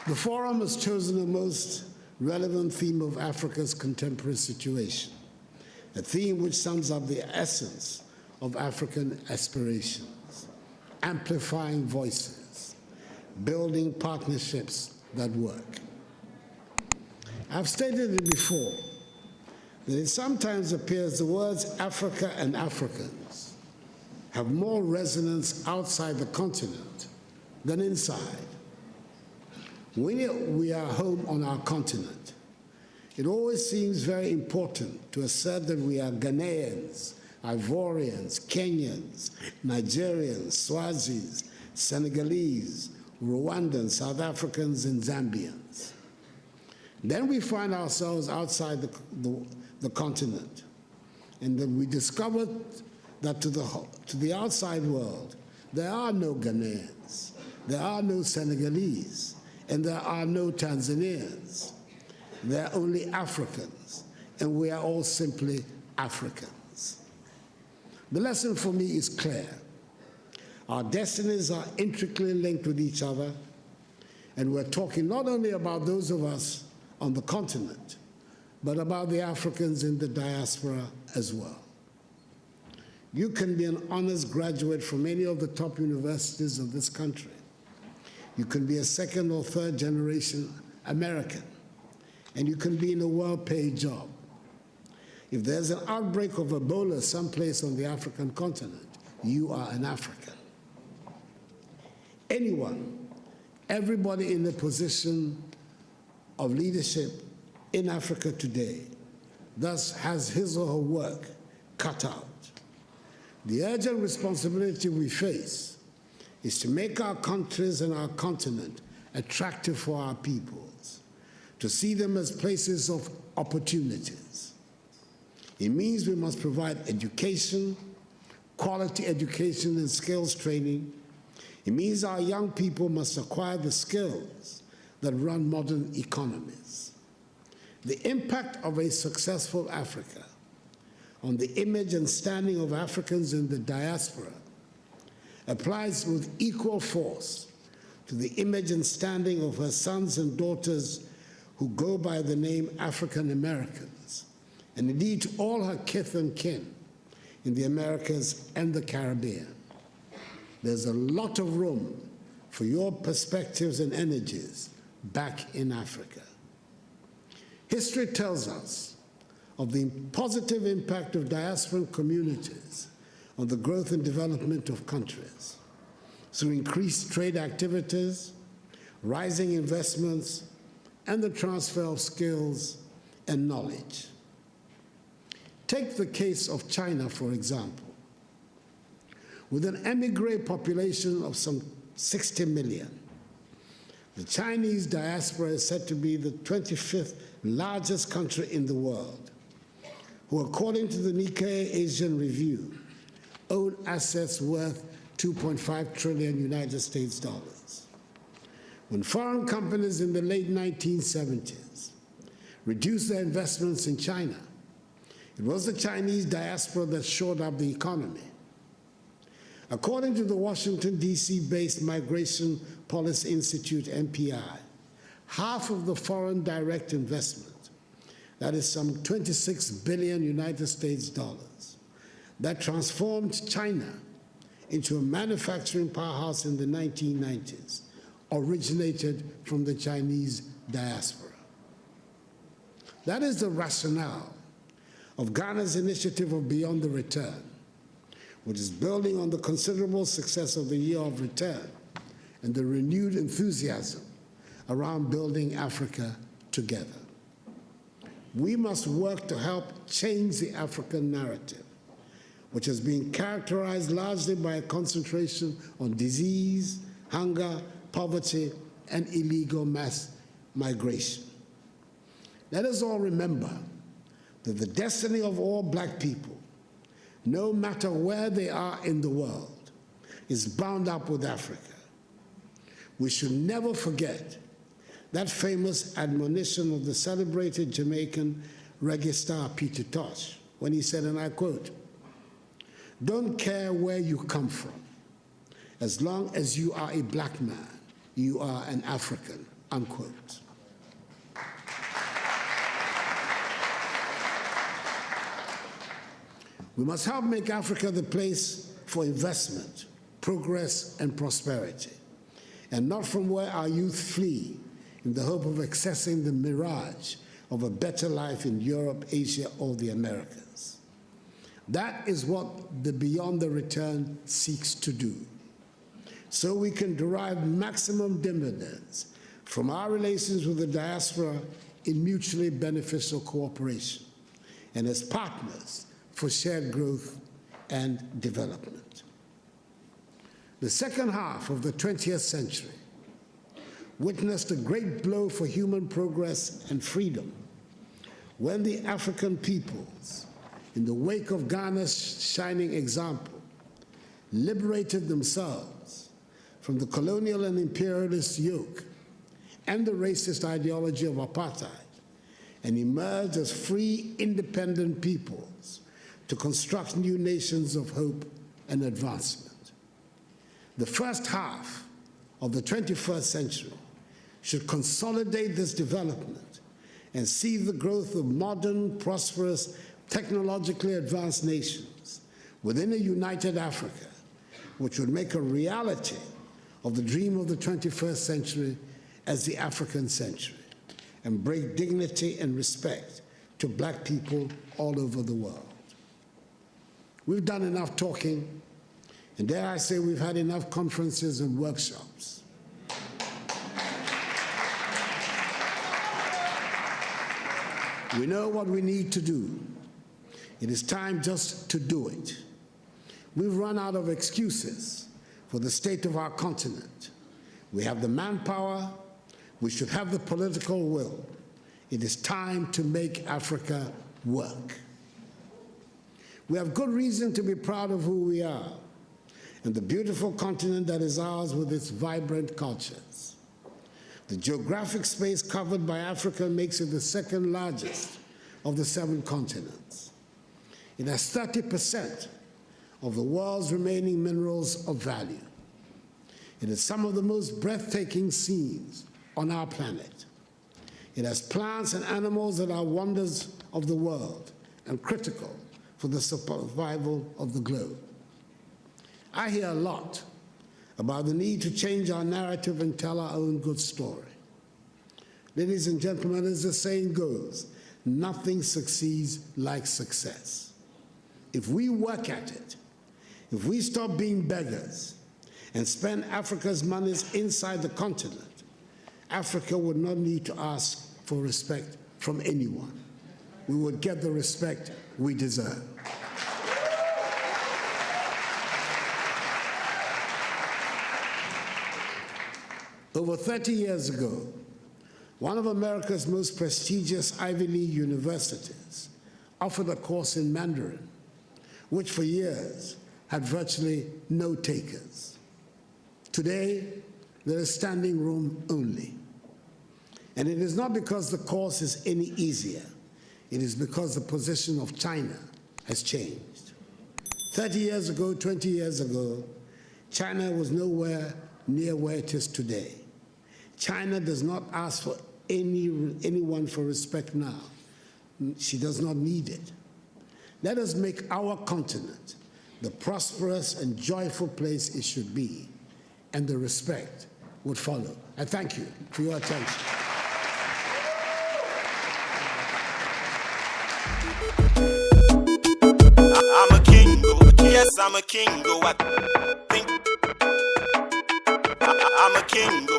The forum has chosen the most relevant theme of Africa's contemporary situation, a theme which sums up the essence of African aspirations, amplifying voices, building partnerships that work. I've stated it before, that it sometimes appears the words Africa and Africans have more resonance outside the continent than inside. When we are home on our continent, it always seems very important to assert that we are Ghanaians, Ivorians, Kenyans, Nigerians, Swazis, Senegalese, Rwandans, South Africans, and Zambians. Then we find ourselves outside the continent, and then we discover that to the outside world, there are no Ghanaians, there are no Senegalese, and there are no Tanzanians. There are only Africans, and we are all simply Africans. The lesson for me is clear. Our destinies are intricately linked with each other, and we're talking not only about those of us on the continent, but about the Africans in the diaspora as well. You can be an honors graduate from any of the top universities of this country. You can be a second or third generation American, and you can be in a well-paid job. If there's an outbreak of Ebola someplace on the African continent, you are an African. Anyone, everybody in a position of leadership in Africa today, thus has his or her work cut out. The urgent responsibility we face is to make our countries and our continent attractive for our peoples, to see them as places of opportunities. It means we must provide education, quality education and skills training. It means our young people must acquire the skills that run modern economies. The impact of a successful Africa on the image and standing of Africans in the diaspora applies with equal force to the image and standing of her sons and daughters who go by the name African Americans, and indeed to all her kith and kin in the Americas and the Caribbean. There's a lot of room for your perspectives and energies back in Africa. History tells us of the positive impact of diasporan communities on the growth and development of countries through increased trade activities, rising investments, and the transfer of skills and knowledge. Take the case of China, for example. With an emigre population of some 60 million, the Chinese diaspora is said to be the 25th largest country in the world, who, according to the Nikkei Asian Review, own assets worth 2.5 trillion United States dollars. When foreign companies in the late 1970s reduced their investments in China, it was the Chinese diaspora that shored up the economy. According to the Washington, D.C.-based Migration Policy Institute, MPI, half of the foreign direct investment, that is some 26 billion United States dollars, that transformed China into a manufacturing powerhouse in the 1990s, originated from the Chinese diaspora. That is the rationale of Ghana's initiative of Beyond the Return, which is building on the considerable success of the Year of Return and the renewed enthusiasm around building Africa together. We must work to help change the African narrative, which has been characterized largely by a concentration on disease, hunger, poverty, and illegal mass migration. Let us all remember that the destiny of all black people, no matter where they are in the world, is bound up with Africa. We should never forget that famous admonition of the celebrated Jamaican reggae star Peter Tosh, when he said, and I quote, "Don't care where you come from. As long as you are a black man, you are an African." unquote. We must help make Africa the place for investment, progress, and prosperity, and not from where our youth flee in the hope of accessing the mirage of a better life in Europe, Asia, or the Americas. That is what the Beyond the Return seeks to do, so we can derive maximum dividends from our relations with the diaspora in mutually beneficial cooperation and as partners for shared growth and development. The second half of the 20th century witnessed a great blow for human progress and freedom when the African peoples, in the wake of Ghana's shining example, liberated themselves from the colonial and imperialist yoke and the racist ideology of apartheid and emerged as free, independent peoples to construct new nations of hope and advancement. The first half of the 21st century should consolidate this development and see the growth of modern, prosperous, technologically advanced nations within a united Africa, which would make a reality of the dream of the 21st century as the African century and bring dignity and respect to Black people all over the world. We've done enough talking, and dare I say we've had enough conferences and workshops. We know what we need to do. It is time just to do it. We've run out of excuses for the state of our continent. We have the manpower, we should have the political will. It is time to make Africa work. We have good reason to be proud of who we are and the beautiful continent that is ours with its vibrant cultures. The geographic space covered by Africa makes it the second largest of the 7 continents. It has 30% of the world's remaining minerals of value. It has some of the most breathtaking scenes on our planet. It has plants and animals that are wonders of the world and critical for the survival of the globe. I hear a lot about the need to change our narrative and tell our own good story. Ladies and gentlemen, as the saying goes, nothing succeeds like success. If we work at it, if we stop being beggars and spend Africa's monies inside the continent, Africa would not need to ask for respect from anyone. We would get the respect we deserve. Over 30 years ago, one of America's most prestigious Ivy League universities offered a course in Mandarin, which for years had virtually no takers. Today, there is standing room only. And it is not because the course is any easier. It is because the position of China has changed. 30 years ago, 20 years ago, China was nowhere near where it is today. China does not ask for anyone for respect now. She does not need it. Let us make our continent the prosperous and joyful place it should be, and the respect would follow. I thank you for your attention. I'm a king, yes, I'm a king, I think I'm a king.